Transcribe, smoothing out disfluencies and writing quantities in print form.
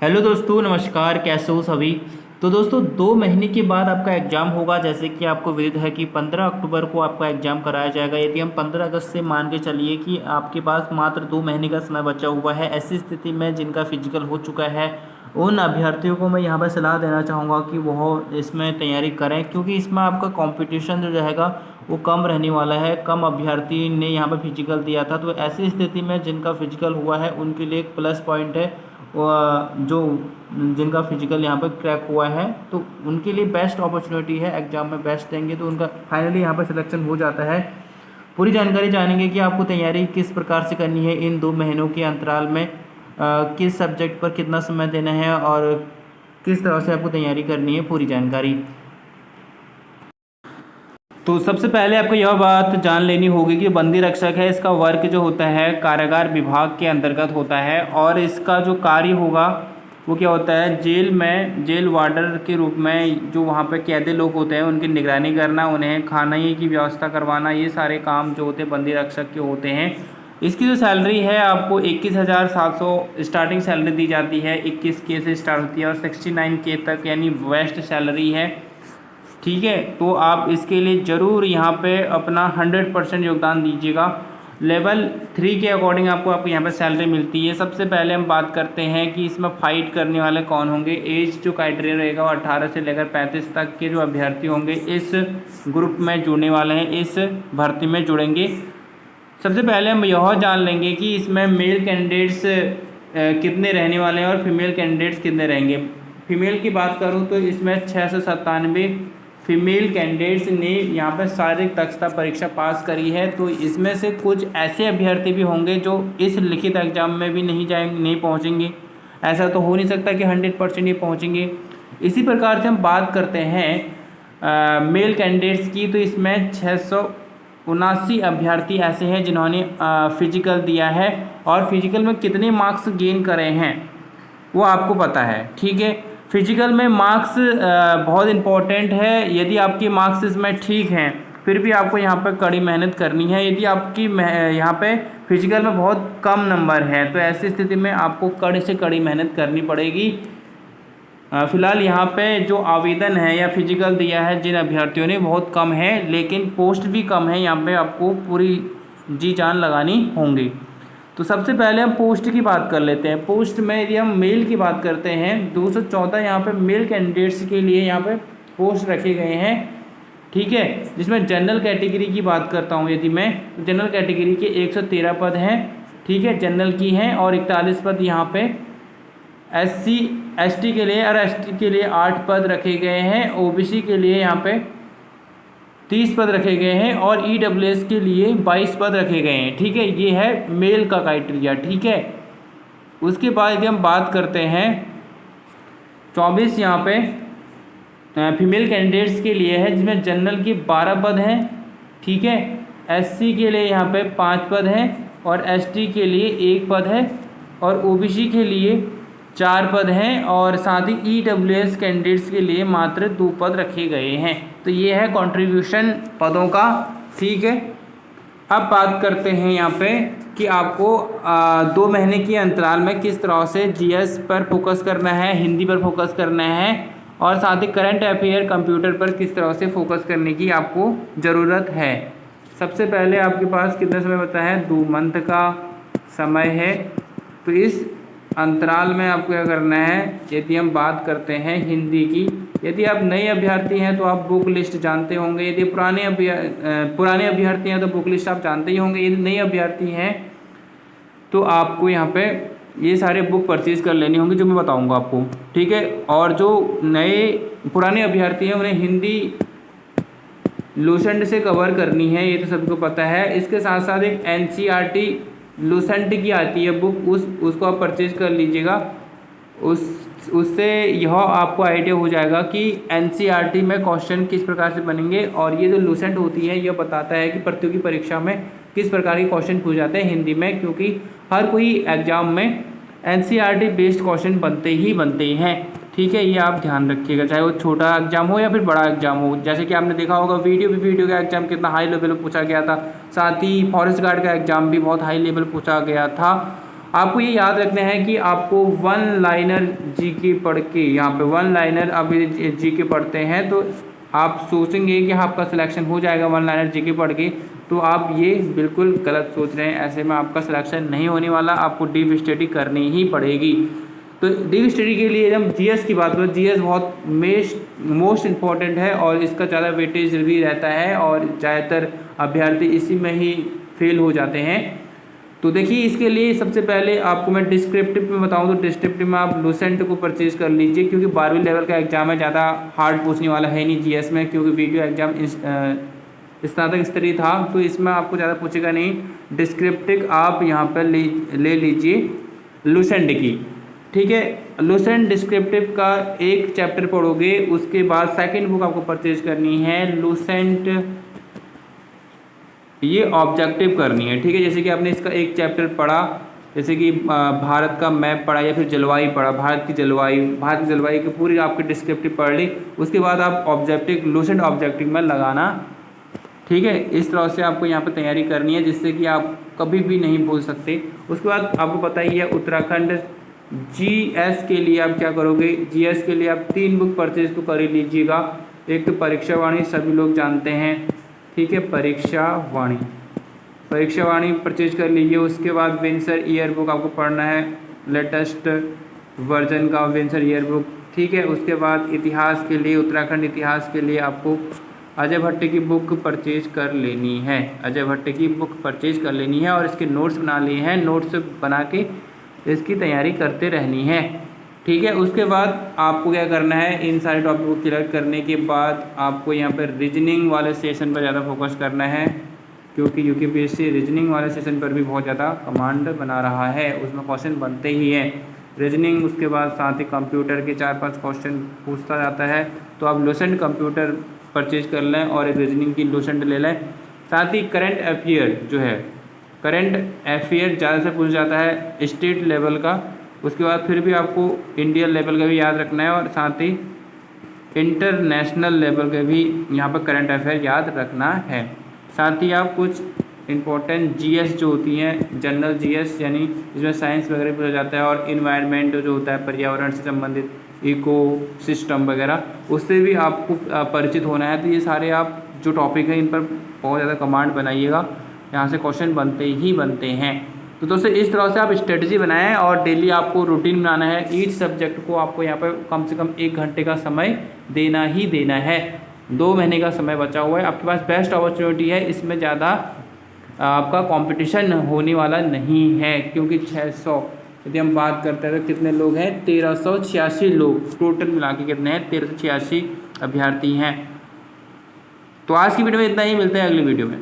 Hello दोस्तों, नमस्कार। कैसे हो सभी। तो दोस्तों, 2 महीने के बाद आपका एग्ज़ाम होगा। जैसे कि आपको विदित है कि 15 अक्टूबर को आपका एग्ज़ाम कराया जाएगा। यदि हम 15 अगस्त से मान के चलिए कि आपके पास मात्र 2 महीने का समय बचा हुआ है, ऐसी स्थिति में जिनका फिजिकल हो चुका है उन अभ्यर्थियों को मैं यहाँ पर सलाह देना चाहूँगा कि वह इसमें तैयारी करें, क्योंकि इसमें आपका कंपटीशन जो रहेगा वो कम रहने वाला है। कम अभ्यर्थी ने यहाँ पर फिजिकल दिया था, तो ऐसी स्थिति में जिनका फिजिकल हुआ है उनके लिए एक प्लस पॉइंट है। जो जिनका फिजिकल यहाँ पर क्रैक हुआ है तो उनके लिए बेस्ट अपॉर्चुनिटी है। एग्जाम में बेस्ट देंगे तो उनका फाइनली यहाँ पर सिलेक्शन हो जाता है। पूरी जानकारी जानेंगे कि आपको तैयारी किस प्रकार से करनी है इन 2 महीनों के अंतराल में, किस सब्जेक्ट पर कितना समय देना है और किस तरह से आपको तैयारी करनी है, पूरी जानकारी। तो सबसे पहले आपको यह बात जान लेनी होगी कि बंदी रक्षक है, इसका वर्क जो होता है कारागार विभाग के अंतर्गत होता है और इसका जो कार्य होगा वो क्या होता है, जेल में जेल वार्डर के रूप में जो वहाँ पे कैदी लोग होते हैं उनकी निगरानी करना, उन्हें खाने की व्यवस्था करवाना, ये सारे काम जो होते हैं बंदी रक्षक के होते हैं। इसकी जो सैलरी है आपको 21,700 स्टार्टिंग सैलरी दी जाती है। 21K से स्टार्ट होती है और 69K तक यानी बेस्ट सैलरी है। ठीक है, तो आप इसके लिए ज़रूर यहाँ पे अपना 100% योगदान दीजिएगा। लेवल 3 के अकॉर्डिंग आपको यहाँ पे सैलरी मिलती है। सबसे पहले हम बात करते हैं कि इसमें फ़ाइट करने वाले कौन होंगे। एज जो क्राइटेरिया रहेगा वो 18 से लेकर 35 तक के जो अभ्यर्थी होंगे इस ग्रुप में जुड़ने वाले हैं, इस भर्ती में जुड़ेंगे। सबसे पहले हम यह जान लेंगे कि इसमें मेल कैंडिडेट्स कितने रहने वाले हैं और फीमेल कैंडिडेट्स कितने रहेंगे। फीमेल की बात करूं तो इसमें 697 फीमेल कैंडिडेट्स ने यहाँ पर शारीरिक दक्षता परीक्षा पास करी है। तो इसमें से कुछ ऐसे अभ्यर्थी भी होंगे जो इस लिखित एग्जाम में भी नहीं पहुँचेंगे। ऐसा तो हो नहीं सकता कि 100% ये पहुँचेंगे। इसी प्रकार से हम बात करते हैं मेल कैंडिडेट्स की, तो इसमें 679 अभ्यर्थी ऐसे हैं जिन्होंने फिजिकल दिया है और फिजिकल में कितने मार्क्स गेन करे हैं वो आपको पता है। ठीक है, फिजिकल में मार्क्स बहुत इम्पोर्टेंट है। यदि आपके मार्क्स इसमें ठीक हैं फिर भी आपको यहाँ पर कड़ी मेहनत करनी है। यदि आपकी यहाँ पे फिजिकल में बहुत कम नंबर है तो ऐसी स्थिति में आपको कड़ी से कड़ी मेहनत करनी पड़ेगी। फ़िलहाल यहाँ पे जो आवेदन है या फिजिकल दिया है जिन अभ्यर्थियों ने बहुत कम है, लेकिन पोस्ट भी कम है। यहाँ पे आपको पूरी जी जान लगानी होंगी। तो सबसे पहले हम पोस्ट की बात कर लेते हैं। पोस्ट में यदि हम मेल की बात करते हैं 214 यहाँ पे मेल कैंडिडेट्स के लिए यहाँ पे पोस्ट रखे गए हैं। ठीक है, जिसमें जनरल कैटेगरी की बात करता हूँ यदि मैं, जनरल कैटेगरी के 113 पद हैं। ठीक है, जनरल की हैं और 41 पद यहाँ पे SC ST के लिए और ST के लिए 8 पद रखे गए हैं। OBC के लिए यहाँ पे 30 पद रखे गए हैं और EWS के लिए 22 पद रखे गए हैं। ठीक है, ये है मेल का क्राइटेरिया। ठीक है, उसके बाद यदि हम बात करते हैं 24 यहाँ पे फीमेल कैंडिडेट्स के लिए है, जिसमें जनरल की 12 पद हैं। ठीक है, SC के लिए यहाँ पे 5 पद हैं और ST के लिए 1 पद है और OBC के लिए 4 पद हैं और साथ ही EWS कैंडिडेट्स के लिए मात्र 2 पद रखे गए हैं। तो ये है कंट्रीब्यूशन पदों का। ठीक है, अब बात करते हैं यहाँ पे कि आपको 2 महीने के अंतराल में किस तरह से GS पर फोकस करना है, हिंदी पर फोकस करना है और साथ ही करंट अफेयर कंप्यूटर पर किस तरह से फोकस करने की आपको ज़रूरत है। सबसे पहले आपके पास कितना समय बचा है, 2 मंथ का समय है। तो इस अंतराल में आपको क्या करना है, यदि हम बात करते हैं हिंदी की, यदि आप नए अभ्यर्थी हैं तो आप बुक लिस्ट जानते होंगे। यदि पुराने अभ्यर्थी हैं तो बुक लिस्ट आप जानते ही होंगे। यदि नए अभ्यर्थी हैं तो आपको यहाँ पे ये सारे बुक परचेज़ कर लेनी होंगी जो मैं बताऊंगा आपको। ठीक है, और जो पुराने अभ्यर्थी हैं उन्हें हिंदी लूसेंट से कवर करनी है, ये तो सबको पता है। इसके साथ साथ एक NCERT लूसेंट की आती है बुक, उसको आप परचेज कर लीजिएगा। उससे यह आपको आइडिया हो जाएगा कि NCERT में क्वेश्चन किस प्रकार से बनेंगे। और ये जो लूसेंट होती है यह बताता है कि प्रतियोगी परीक्षा में किस प्रकार के क्वेश्चन पूछे जाते हैं हिंदी में, क्योंकि हर कोई एग्जाम में NCERT बेस्ड क्वेश्चन बनते ही बनते हैं। ठीक है, ये आप ध्यान रखिएगा, चाहे वो छोटा एग्जाम हो या फिर बड़ा एग्जाम हो। जैसे कि आपने देखा होगा वीडियो का एग्जाम कितना हाई लेवल पर पूछा गया था, साथ ही फॉरेस्ट गार्ड का एग्जाम भी बहुत हाई लेवल पूछा गया था। आपको ये याद रखना है कि आपको वन लाइनर जीके पढ़ के, यहाँ पे वन लाइनर आप जीके पढ़ते हैं तो आप सोचेंगे कि आपका सिलेक्शन हो जाएगा वन लाइनर जीके पढ़ के, तो आप ये बिल्कुल गलत सोच रहे हैं। ऐसे में आपका सिलेक्शन नहीं होने वाला, आपको डीप स्टडी करनी ही पड़ेगी। तो डीप स्टडी के लिए हम जीएस की बात करें, जीएस बहुत मोस्ट इम्पॉर्टेंट है और इसका ज़्यादा वेटेज भी रहता है और ज़्यादातर अभ्यर्थी इसी में ही फेल हो जाते हैं। तो देखिए इसके लिए सबसे पहले आपको मैं डिस्क्रिप्टिव में बताऊं तो डिस्क्रिप्टिव में आप लूसेंट को परचेज कर लीजिए, क्योंकि 12वीं लेवल का एग्जाम है, ज़्यादा हार्ड पूछने वाला है नहीं जीएस में, क्योंकि वीडियो एग्जाम स्नातक स्तरीय था तो इसमें आपको ज़्यादा पूछेगा नहीं। डिस्क्रिप्टिव आप यहाँ पर ले लीजिए लूसेंट की, ठीक है। लूसेंट डिस्क्रिप्टिव का एक चैप्टर पढ़ोगे, उसके बाद सेकंड बुक आपको परचेज करनी है लूसेंट, ये ऑब्जेक्टिव करनी है, ठीक है। जैसे कि आपने इसका एक चैप्टर पढ़ा, जैसे कि भारत का मैप पढ़ा या फिर जलवायु पढ़ा, भारत की जलवायु की पूरी आपकी डिस्क्रिप्टिव पढ़ ली, उसके बाद आप ऑब्जेक्टिव लूसेंट ऑब्जेक्टिव में लगाना, ठीक है। इस तरह से आपको यहाँ पर तैयारी करनी है जिससे कि आप कभी भी नहीं भूल सकते। उसके बाद आपको पता ही है उत्तराखंड जीएस के लिए आप क्या करोगे, जीएस के लिए आप 3 बुक परचेज तो कर ही लीजिएगा। एक तो परीक्षा वाणी सभी लोग जानते हैं, ठीक है, परीक्षा वाणी परचेज कर लीजिए। उसके बाद विंसर ईयर बुक आपको पढ़ना है, लेटेस्ट वर्जन का विंसर ईयर बुक, ठीक है। उसके बाद इतिहास के लिए, उत्तराखंड इतिहास के लिए आपको अजय भट्ट की बुक परचेज कर लेनी है, अजय भट्ट की बुक परचेज कर लेनी है और इसके नोट्स बना लिए हैं, नोट्स बना के इसकी तैयारी करते रहनी है, ठीक है। उसके बाद आपको क्या करना है, इन सारे टॉपिक को क्लियर करने के बाद आपको यहाँ पर रीजनिंग वाले सेशन पर ज़्यादा फोकस करना है, क्योंकि यूपीएससी रीजनिंग वाले सेशन पर भी बहुत ज़्यादा कमांड बना रहा है, उसमें क्वेश्चन बनते ही हैं रीजनिंग। उसके बाद साथ ही कंप्यूटर के 4-5 क्वेश्चन पूछता जाता है, तो आप लूसेंट कंप्यूटर परचेज कर लें और एक रीजनिंग की लूसेंट ले लें। साथ ही करंट अफेयर जो है, करंट अफेयर ज़्यादा से पूछ जाता है स्टेट लेवल का, उसके बाद फिर भी आपको इंडियन लेवल का भी याद रखना है और साथ ही इंटरनेशनल लेवल का भी यहाँ पर करंट अफेयर याद रखना है। साथ ही आप कुछ इम्पोर्टेंट जीएस जो होती हैं, जनरल जीएस यानी जिसमें साइंस वगैरह भी हो जाता है और इन्वायरमेंट जो होता है पर्यावरण से संबंधित, इको सिस्टम वगैरह, उससे भी आपको परिचित होना है। तो ये सारे आप जो टॉपिक हैं इन पर बहुत ज़्यादा कमांड बनाइएगा, यहाँ से क्वेश्चन बनते ही बनते हैं। तो दोस्तों इस तरह से आप स्ट्रेटजी बनाएं और डेली आपको रूटीन बनाना है। ईच सब्जेक्ट को आपको यहाँ पर कम से कम 1 घंटे का समय देना ही देना है। 2 महीने का समय बचा हुआ है, आपके पास बेस्ट अपॉर्चुनिटी है, इसमें ज़्यादा आपका कंपटीशन होने वाला नहीं है, क्योंकि 600 यदि हम बात करते हैं तो कितने लोग हैं, 1386 लोग टोटल मिला के कितने हैं, 1386 अभ्यर्थी हैं। तो आज की वीडियो में इतना ही, मिलते हैं अगली वीडियो में।